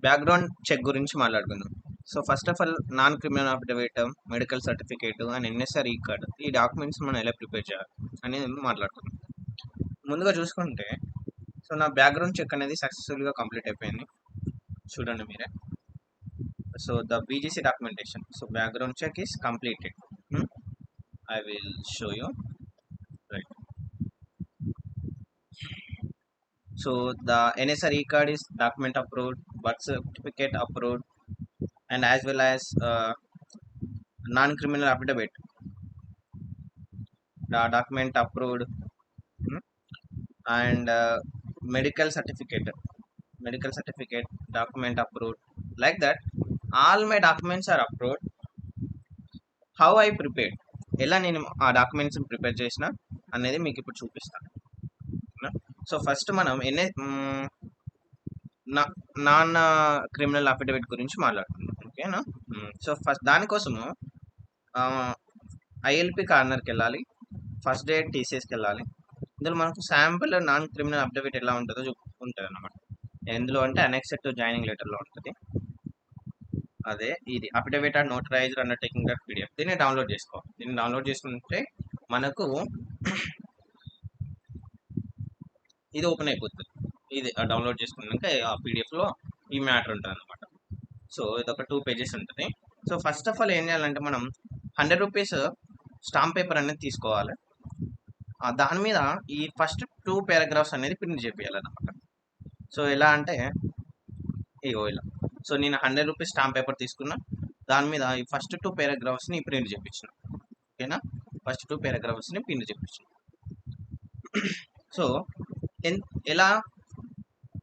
Background check గురించి మాట్లాడుకుందాం. So first of all non criminal affidavit, medical certificate and NSR ఈ card, ఈ documents మనం ఎలా ప్రిపేర్ చేయాలి అనేది మాట్లాడుకుందాం. ముందుగా చూసుకుంటే సో నా బ్యాక్గ్రౌండ్ చెక్ అనేది సక్సెస్ఫుల్గా కంప్లీట్ అయిపోయింది. చూడండి మీరే. So the BGC documentation, so background check is completed. I will show you. Right. So the NSR e-card is document approved, birth certificate approved, and as well as non-criminal affidavit, the document approved, and medical certificate document approved. Like that, all my documents are approved. How I prepared, ఎలా నేను ఆ documents prepare చేసిన అనేది మీకు ఇప్పుడు చూపిస్తాను. So first మనం non criminal affidavit గురించి మాట్లాడుకుందాం. ఓకేనా. సో ఫస్ట్ దానికోసము ఐఎల్పి కార్నర్కి వెళ్ళాలి, ఫస్ట్ డే టీసీఎస్కి వెళ్ళాలి. ఇందులో మనకు శాంపుల్ నాన్ క్రిమినల్ అఫిడవిట్ ఎలా ఉంటుందో ఉంటుంది అన్నమాట. ఎందులో అంటే అనెక్సెడ్ టు జాయినింగ్ లెటర్లో ఉంటుంది. అదే ఇది affidavit or notarised undertaking dot PDF. దీన్ని డౌన్లోడ్ చేసుకోవాలి. దీన్ని డౌన్లోడ్ చేసుకుంటే మనకు ఇది ఓపెన్ అయిపోతుంది. ఇది డౌన్లోడ్ చేసుకున్నాక ఆ పీడిఎఫ్లో ఈ మ్యాటర్ ఉంటుంది అనమాట. సో ఇది ఒక 2 pages ఉంటుంది. సో ఫస్ట్ ఆఫ్ ఆల్ ఏం చేయాలంటే మనం 100 rupees స్టాంప్ పేపర్ అనేది తీసుకోవాలి. దాని మీద ఈ ఫస్ట్ 2 paragraphs అనేది ప్రింట్ చేయాలన్నమాట. సో ఎలా అంటే ఇగో ఇలా. సో నేను 100 rupees స్టాంప్ పేపర్ తీసుకున్నా, దాని మీద ఈ ఫస్ట్ 2 paragraphsని ప్రింట్ చేయించిన. ఓకేనా. ఫస్ట్ 2 paragraphsని ప్రింట్ చేయించిన. సో ఎలా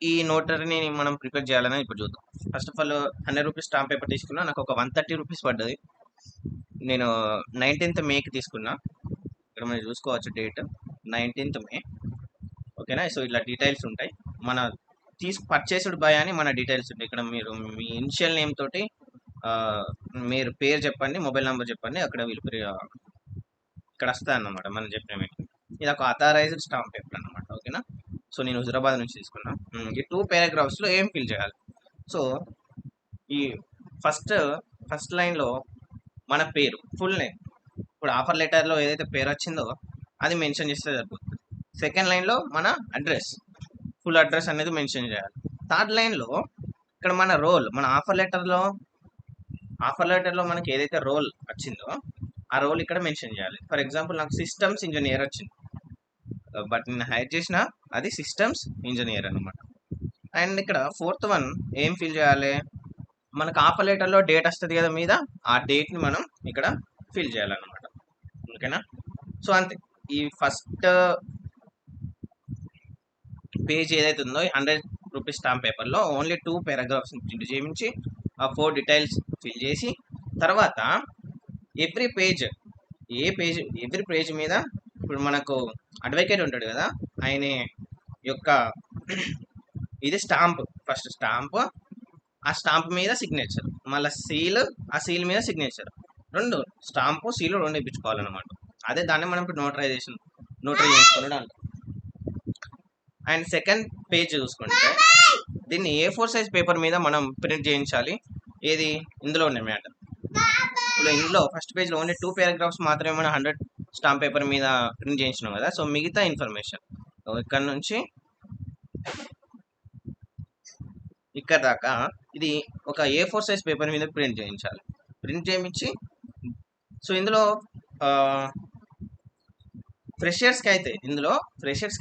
ఈ నోటరీని మనం ప్రిపేర్ చేయాలని ఇప్పుడు చూద్దాం. First of all 100 rupees stamp paper తీసుకున్నా, నాకు ఒక 130 rupees పడ్డది. నేను 19th Mayకి తీసుకున్నా. ఇక్కడ మనం చూసుకోవచ్చు డేట్ 19th May. ఓకేనా. సో ఇట్లా డీటెయిల్స్ ఉంటాయి. మన పర్చేస్డ్ బై అని మన డీటెయిల్స్ ఉంటాయి. ఇక్కడ మీరు మీ ఇనిషియల్ నేమ్ తోటి మీరు పేరు చెప్పండి, మొబైల్ నెంబర్ చెప్పండి, అక్కడ వీళ్ళు ఇక్కడ వస్తాయి అన్నమాట మనం చెప్పిన. ఇది ఒక అథారైజ్డ్ స్టాంప్ పేపర్ అన్నమాట. ఓకేనా. సో నేను హుజరాబాద్ నుంచి తీసుకున్నా. ఈ 2 paragraphsలో ఏం ఫిల్ చేయాలి. సో ఈ ఫస్ట్ లైన్లో మన పేరు, ఫుల్ నేమ్. ఇప్పుడు ఆఫర్ లెటర్లో ఏదైతే పేరు వచ్చిందో అది మెన్షన్ చేస్తే సరిపోతుంది. సెకండ్ లైన్లో మన అడ్రస్, ఫుల్ అడ్రస్ అనేది మెన్షన్ చేయాలి. థర్డ్ లైన్లో ఇక్కడ మన రోల్, మన ఆఫర్ లెటర్లో మనకి ఏదైతే రోల్ వచ్చిందో ఆ రోల్ ఇక్కడ మెన్షన్ చేయాలి. ఫర్ ఎగ్జాంపుల్ నాకు సిస్టమ్స్ ఇంజనీర్ వచ్చింది, బట్ నేను హైర్ చేసిన అది సిస్టమ్స్ ఇంజనీర్ అనమాట. అండ్ ఇక్కడ 4th one ఏం ఫిల్ చేయాలి, మనకు ఆఫర్ లెటర్లో డేట్ వస్తుంది కదా మీద, ఆ డేట్ని మనం ఇక్కడ ఫిల్ చేయాలన్నమాట. ఓకేనా. సో అంతే. ఈ ఫస్ట్ పేజ్ ఏదైతే ఉందో 100 rupees స్టాంప్ పేపర్లో ఓన్లీ 2 paragraphs ప్రింట్ చేయించి ఆ 4 details ఫిల్ చేసి, తర్వాత ఎవ్రీ పేజ్ మీద ఇప్పుడు మనకు అడ్వకేట్ ఉంటాడు కదా, ఆయన యొక్క ఇది స్టాంప్, ఫస్ట్ స్టాంప్, ఆ స్టాంప్ మీద సిగ్నేచర్, మళ్ళీ సీల్, ఆ సీల్ మీద సిగ్నేచర్, రెండు స్టాంపు సీలు రెండు ఇప్పించుకోవాలన్నమాట. అదే దాన్ని మనం ఇప్పుడు నోటరీ చేసుకున్నాడు. అండ్ సెకండ్ పేజ్ చూసుకుంటే దీన్ని A4 size పేపర్ మీద మనం ప్రింట్ చేయించాలి. ఏది ఇందులో ఉన్న మ్యాటర్. ఇప్పుడు ఇందులో ఫస్ట్ పేజ్లో ఓన్లీ 2 paragraphs మాత్రమే మనం 100 స్టాంప్ పేపర్ మీద ప్రింట్ చేయించినాం కదా. సో మిగతా ఇన్ఫర్మేషన్ ఇక్కడ నుంచి ఇక్కడ దాకా ఇది ఒక A4 size పేపర్ మీద ప్రింట్ చేయించాలి. ప్రింట్ చేయించి సో ఇందులో ఫ్రెషర్స్కి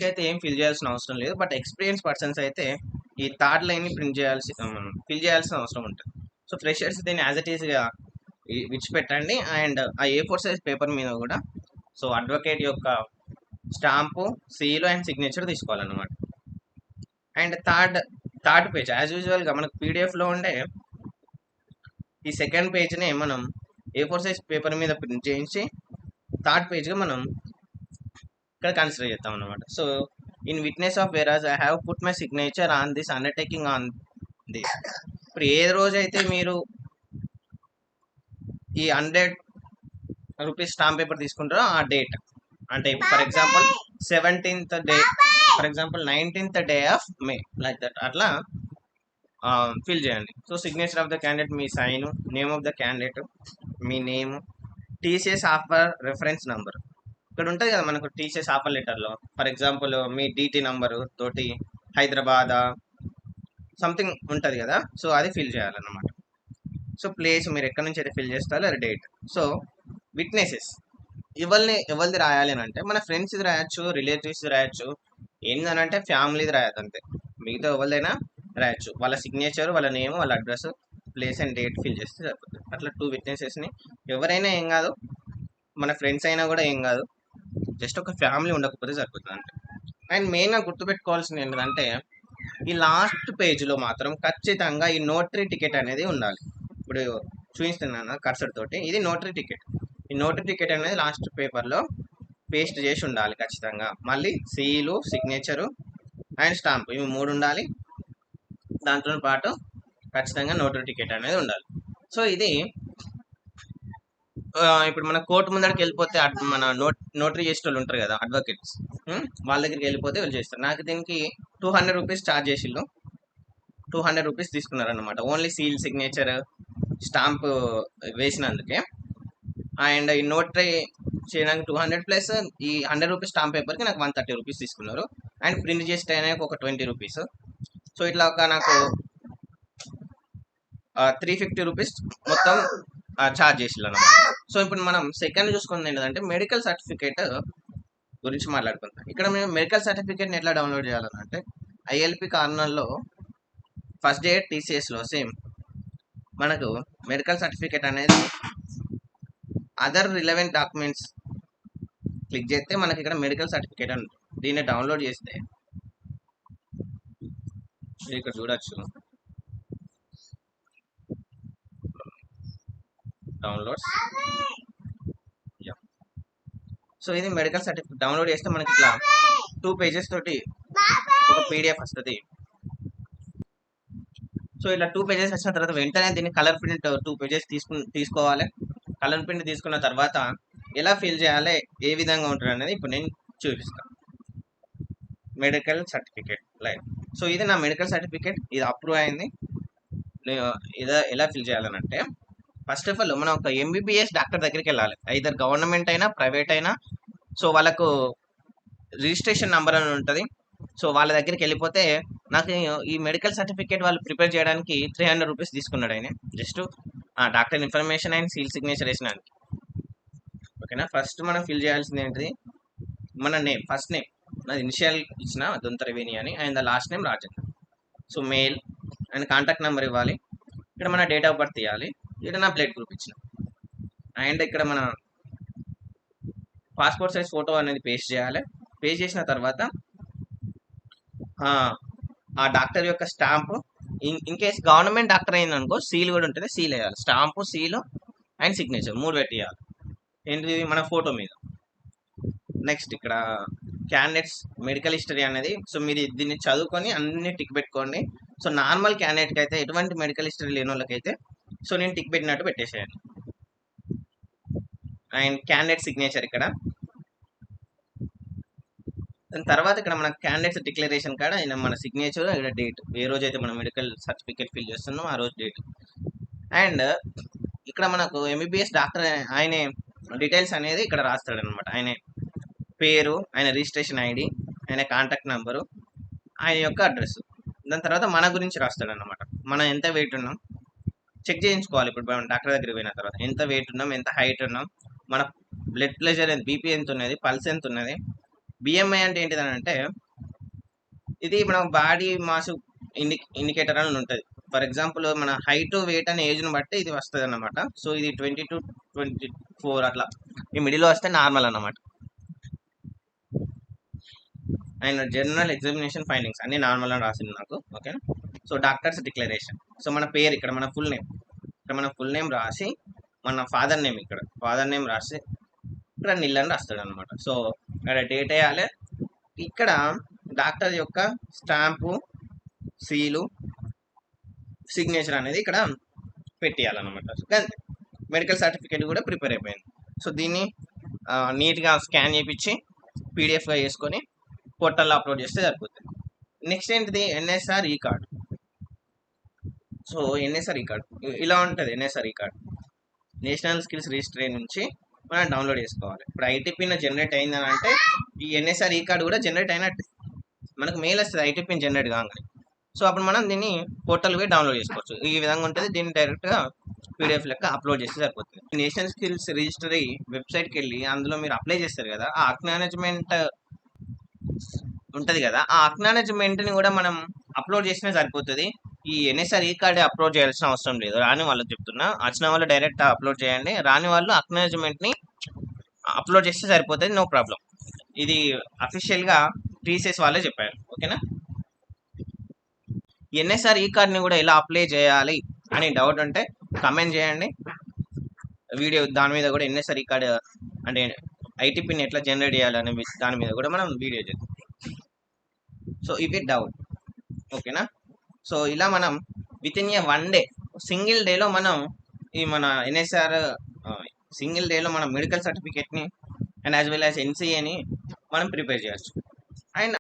అయితే ఏం ఫిల్ చేయాల్సిన అవసరం లేదు. బట్ ఎక్స్పీరియన్స్ పర్సన్స్ అయితే ఈ థర్డ్ లైన్ని ఫిల్ చేయాల్సిన అవసరం ఉంటుంది. సో ఫ్రెషర్స్ దీన్ని యాజ్ ఇట్ ఈస్గా విడిచిపెట్టండి. అండ్ ఆ A4 size పేపర్ మీద కూడా సో అడ్వకేట్ యొక్క స్టాంపు, సీలు అండ్ సిగ్నేచర్ తీసుకోవాలన్నమాట. అండ్ థర్డ్ పేజ్ యాజ్ యూజువల్గా మనకు పీడిఎఫ్లో ఉండే ఈ సెకండ్ పేజ్ని మనం A4 size పేపర్ మీద ప్రింట్ చేయించి థర్డ్ పేజ్గా మనం ఇక్కడ కన్సిడర్ చేస్తాం అన్నమాట. So in witness of whereof I have put my signature on this undertaking on this. ఇప్పుడు ఏ రోజైతే మీరు ఈ 100 rupees స్టాంప్ పేపర్ తీసుకుంటారో ఆ డేట్, అంటే for example 17th day, for example 19th day of May, like that. అట్లా fill చేయండి. So signature of the candidate మీ sign, name of the candidate మీ name, TCS offer reference number ఇక్కడ ఉంటుంది కదా మనకు టీసీఎస్ ఆఫర్ లెటర్లో. ఫర్ ఎగ్జాంపుల్ మీ డీటీ నంబరు తోటి హైదరాబాద్ సంథింగ్ ఉంటుంది కదా, సో అది ఫిల్ చేయాలన్నమాట. సో ప్లేస్ మీరు ఎక్కడి నుంచి అయితే ఫిల్ చేస్తారో అది డేట్. సో విట్నెసెస్ ఎవరిది రాయాలి అని అంటే మన ఫ్రెండ్స్ది రాయొచ్చు, రిలేటివ్స్ది రాయొచ్చు, ఏంటంటే ఫ్యామిలీది రాయద్దు అంతే. మిగతా ఎవరిదైనా రాయొచ్చు. వాళ్ళ సిగ్నేచర్, వాళ్ళ నేమ్, వాళ్ళ address, place and date fill చేస్తే సరిపోతుంది. అట్లా 2 విట్నెసెస్ని ఎవరైనా ఏం కాదు, మన ఫ్రెండ్స్ అయినా కూడా ఏం కాదు, జస్ట్ ఒక ఫ్యామిలీ ఉండకపోతే సరిపోతుంది అంటే. అండ్ మెయిన్గా గుర్తుపెట్టుకోవాల్సింది ఏంటంటే ఈ లాస్ట్ పేజ్లో మాత్రం ఖచ్చితంగా ఈ నోటరీ టికెట్ అనేది ఉండాలి. ఇప్పుడు చూపిస్తున్నాను కర్సర్ తోటి, ఇది నోటరీ టికెట్. ఈ నోటరీ టికెట్ అనేది లాస్ట్ పేపర్లో పేస్ట్ చేసి ఉండాలి ఖచ్చితంగా. మళ్ళీ సీలు, సిగ్నేచరు అండ్ స్టాంప్ ఇవి 3 ఉండాలి. దాంతో పాటు ఖచ్చితంగా నోటరీ టికెట్ అనేది ఉండాలి. సో ఇది ఇప్పుడు మన కోర్టు ముందరికి వెళ్ళిపోతే మన నోటరీ చేసే వాళ్ళు ఉంటారు కదా అడ్వకేట్స్, వాళ్ళ దగ్గరికి వెళ్ళిపోతే వీళ్ళు చేస్తారు. నాకు దీనికి 200 రూపీస్ ఛార్జ్ చేసిళ్ళు, 200 రూపీస్ తీసుకున్నారనమాట. ఓన్లీ సీల్, సిగ్నేచర్, స్టాంప్ వేసినందుకే. అండ్ ఈ నోటరీ చేయడానికి 200 ప్లస్ ఈ 100 రూపీస్ స్టాంప్ పేపర్కి నాకు 130 రూపీస్ తీసుకున్నారు. అండ్ ప్రింట్ చేస్తే ఒక 20 రూపీస్. సో ఇట్లా ఒక నాకు 350 రూపీస్ మొత్తం ఛార్జ్ చేసిళ్ళు అనమాట. సో ఇప్పుడు మనం సెకండ్ చూసుకుంది ఏంటంటే మెడికల్ సర్టిఫికేట్ గురించి మాట్లాడుకుంటాం. ఇక్కడ మేము మెడికల్ సర్టిఫికేట్ని ఎట్లా డౌన్లోడ్ చేయాలంటే ఐఎల్పి కార్నర్లో ఫస్ట్ డే టీసీఎస్లో సేమ్ మనకు మెడికల్ సర్టిఫికేట్ అనేది అదర్ రిలవెంట్ డాక్యుమెంట్స్ క్లిక్ చేస్తే మనకి ఇక్కడ మెడికల్ సర్టిఫికేట్ అని దీన్ని డౌన్లోడ్ చేస్తే ఇక్కడ చూడొచ్చు డౌన్లోడ్స్. సో ఇది మెడికల్ సర్టిఫికేట్ డౌన్లోడ్ చేస్తే మనకి ఇట్లా 2 పేజెస్ తోటి ఒక పీడిఎఫ్ వస్తుంది. సో ఇలా 2 పేజెస్ వచ్చిన తర్వాత వెంటనే దీన్ని కలర్ ప్రింట్ 2 పేజెస్ తీసుకోవాలి. కలర్ ప్రింట్ తీసుకున్న తర్వాత ఎలా ఫిల్ చేయాలి, ఏ విధంగా ఉంటుంది అనేది ఇప్పుడు నేను చూపిస్తాను. Medical certificate line. సో ఇది నా మెడికల్ సర్టిఫికేట్, ఇది అప్రూవ్ అయింది. ఇది ఎలా ఫిల్ చేయాలనంటే ఫస్ట్ ఆఫ్ ఆల్ మనం ఒక ఎంబీబీఎస్ డాక్టర్ దగ్గరికి వెళ్ళాలి, ఐదర్ గవర్నమెంట్ అయినా ప్రైవేట్ అయినా. సో వాళ్ళకు రిజిస్ట్రేషన్ నెంబర్ అని ఉంటుంది. సో వాళ్ళ దగ్గరికి వెళ్ళిపోతే నాకు ఈ మెడికల్ సర్టిఫికేట్ వాళ్ళు ప్రిపేర్ చేయడానికి 300 రూపీస్ తీసుకున్నాడు ఆయన, just doctor information and seal signature వేసినానికి. ఓకేనా. ఫస్ట్ మనం ఫిల్ చేయాల్సింది ఏంటిది, మన నేమ్, ఫస్ట్ నేమ్ నాది ఇనిషియల్ ఇచ్చిన దొంతరవేణి అని, and the last name Rajan. So mail and contact number ఇవ్వాలి. ఇక్కడ మన డేట్ ఆఫ్ బర్త్ ఇవ్వాలి. ఇక్కడ నా బ్లడ్ గ్రూప్ ఇచ్చిన, అండ్ ఇక్కడ మన పాస్పోర్ట్ సైజ్ ఫోటో అనేది పేస్ట్ చేయాలి. పేస్ట్ చేసిన తర్వాత ఆ డాక్టర్ యొక్క stamp, in case government doctor అయింది అనుకో సీల్ కూడా ఉంటుంది, సీల్ వేయాలి. స్టాంపు, సీలు అండ్ సిగ్నేచర్ 3 పెట్టేయాలి ఏంటిది మన ఫోటో మీద. నెక్స్ట్ ఇక్కడ క్యాండిడేట్స్ మెడికల్ హిస్టరీ అనేది, సో మీరు దీన్ని చదువుకొని అన్ని టిక్ పెట్టుకోండి. సో నార్మల్ క్యాండిడేట్కి అయితే, ఎటువంటి మెడికల్ హిస్టరీ లేని వాళ్ళకైతే సో నేను టిక్ పెట్టినట్టు పెట్టేసేయండి. అండ్ క్యాండిడేట్ సిగ్నేచర్ ఇక్కడ. దాని తర్వాత ఇక్కడ మన క్యాండిడేట్స్ డిక్లరేషన్ కాడ మన సిగ్నేచర్, ఇక్కడ డేట్, ఏ రోజు అయితే మనం మెడికల్ సర్టిఫికేట్ ఫిల్ చేస్తున్నాం ఆ రోజు డేట్. అండ్ ఇక్కడ మనకు ఎంబీబీఎస్ డాక్టర్ ఆయన డీటెయిల్స్ అనేది ఇక్కడ రాస్తాడు అనమాట. ఆయన పేరు, ఆయన రిజిస్ట్రేషన్ ఐడి, ఆయన కాంటాక్ట్ నెంబరు, ఆయన యొక్క అడ్రస్. దాని తర్వాత మన గురించి రాస్తాడు అనమాట. మనం ఎంత వెయిట్ ఉన్నాం చెక్ చేయించుకోవాలి. ఇప్పుడు మనం డాక్టర్ దగ్గరికి పోయిన తర్వాత ఎంత వెయిట్ ఉన్నాం, ఎంత హైట్ ఉన్నాం, మన బ్లడ్ ప్రెషర్ ఎంత, బీపీ ఎంత ఉన్నది, పల్స్ ఎంత ఉన్నది. బిఎంఐ అంటే ఏంటిదని అంటే ఇది మనం బాడీ మాస్ ఇండికేటర్ అని ఉంటుంది. ఫర్ ఎగ్జాంపుల్ మన హైట్, వెయిట్ అనే ఏజ్ని బట్టి ఇది వస్తుంది అన్నమాట. సో ఇది 20 to 24 అట్లా ఈ మిడిల్లో వస్తే నార్మల్ అన్నమాట. అండ్ జనరల్ ఎగ్జామినేషన్ ఫైండింగ్స్ అన్ని నార్మల్ అని రాసింది నాకు. Okay. So doctors declaration. So మన పేరు ఇక్కడ మన ఫుల్ నేమ్, ఇక్కడ మన ఫుల్ నేమ్ రాసి మన ఫాదర్ నేమ్, ఇక్కడ ఫాదర్ నేమ్ రాసి ఇక్కడ నిల్ అని రాస్తాడు అనమాట. సో ఇక్కడ డేట్ వేయాలి. ఇక్కడ డాక్టర్ యొక్క స్టాంపు, సీలు, సిగ్నేచర్ అనేది ఇక్కడ పెట్టేయాలన్నమాట. అంతే, మెడికల్ సర్టిఫికేట్ కూడా ప్రిపేర్ అయిపోయింది. సో దీన్ని నీట్గా స్కాన్ చేయించి పీడిఎఫ్గా చేసుకొని పోర్టల్లో అప్లోడ్ చేస్తే సరిపోతుంది. నెక్స్ట్ ఏంటిది, ఎన్ఎస్ఆర్ ఈ కార్డు. సో ఎన్ఎస్ఆర్ ఈ కార్డ్ ఇలా ఉంటుంది. ఎన్ఎస్ఆర్ ఈ కార్డ్ నేషనల్ స్కిల్స్ రిజిస్టర్ నుంచి మనం డౌన్లోడ్ చేసుకోవాలి. ఇప్పుడు ఐటీపీని జనరేట్ అయిందని అంటే ఈ ఎన్ఎస్ఆర్ ఈ కార్డు కూడా జనరేట్ అయినట్టు మనకు మెయిల్ వస్తుంది ఐటీపీని జనరేట్ కాగానే. సో అప్పుడు మనం దీన్ని పోర్టల్ పోయి డౌన్లోడ్ చేసుకోవచ్చు. ఈ విధంగా ఉంటుంది. దీన్ని డైరెక్ట్గా పీడిఎఫ్ లెక్క అప్లోడ్ చేస్తే సరిపోతుంది. నేషనల్ స్కిల్స్ రిజిస్టరీ వెబ్సైట్కి వెళ్ళి అందులో మీరు అప్లై చేస్తారు కదా, ఆ అక్నాలెడ్జ్మెంట్ ఉంటుంది కదా, ఆ అక్నాలెడ్జ్మెంట్ని కూడా మనం అప్లోడ్ చేసినా సరిపోతుంది. ఈ ఎన్ఎస్ఆర్ ఈ కార్డే అప్లోడ్ చేయాల్సిన అవసరం లేదు. రాని వాళ్ళకి చెప్తున్నా, వచ్చిన వాళ్ళు డైరెక్ట్ అప్లోడ్ చేయండి, రాని వాళ్ళు అక్నాలెడ్జ్మెంట్ని అప్లోడ్ చేస్తే సరిపోతుంది, నో ప్రాబ్లం. ఇది అఫీషియల్గా టీసీఎస్ వాళ్ళే చెప్పారు. ఓకేనా. ఎన్ఎస్ఆర్ ఈ కార్డ్ని కూడా ఎలా అప్లై చేయాలి అని డౌట్ ఉంటే కమెంట్ చేయండి. వీడియో దాని మీద కూడా ఎన్ఎస్ఆర్ ఈ కార్డ్ అంటే ఐటీపీని ఎట్లా జనరేట్ చేయాలనే దాని మీద కూడా మనం వీడియో చేద్దాం. సో ఇవి డౌట్. ఓకేనా. సో ఇలా మనం with in a 1 day single డేలో మనం ఈ మన ఎన్ఎస్ఆర్ సింగిల్ డేలో మనం మెడికల్ సర్టిఫికేట్ని అండ్ యాజ్ వెల్ యాజ్ ఎన్సీఏని మనం ప్రిపేర్ చేయొచ్చు. అండ్